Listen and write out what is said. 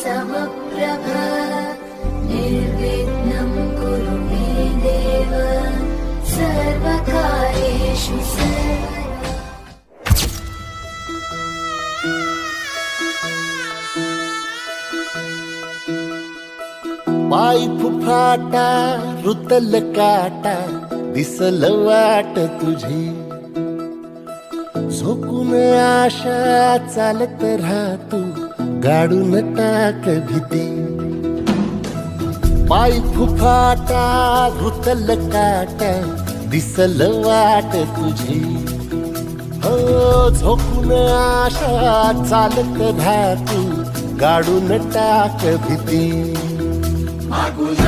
समप्रभ निर्विघ्नं कुरु मे देव सर्वकार्येषु सर्वदा। पाय फुफाटा रुतल काटा दिसल वाट तुझी, झोकून आशा चालत राहतू गाडून टाक भीती। पाय फुफाटा रुतल काटा दिसल वाट तुझी, हो झोकून आशा चालत राहतू गाडून टाक भीती। मागून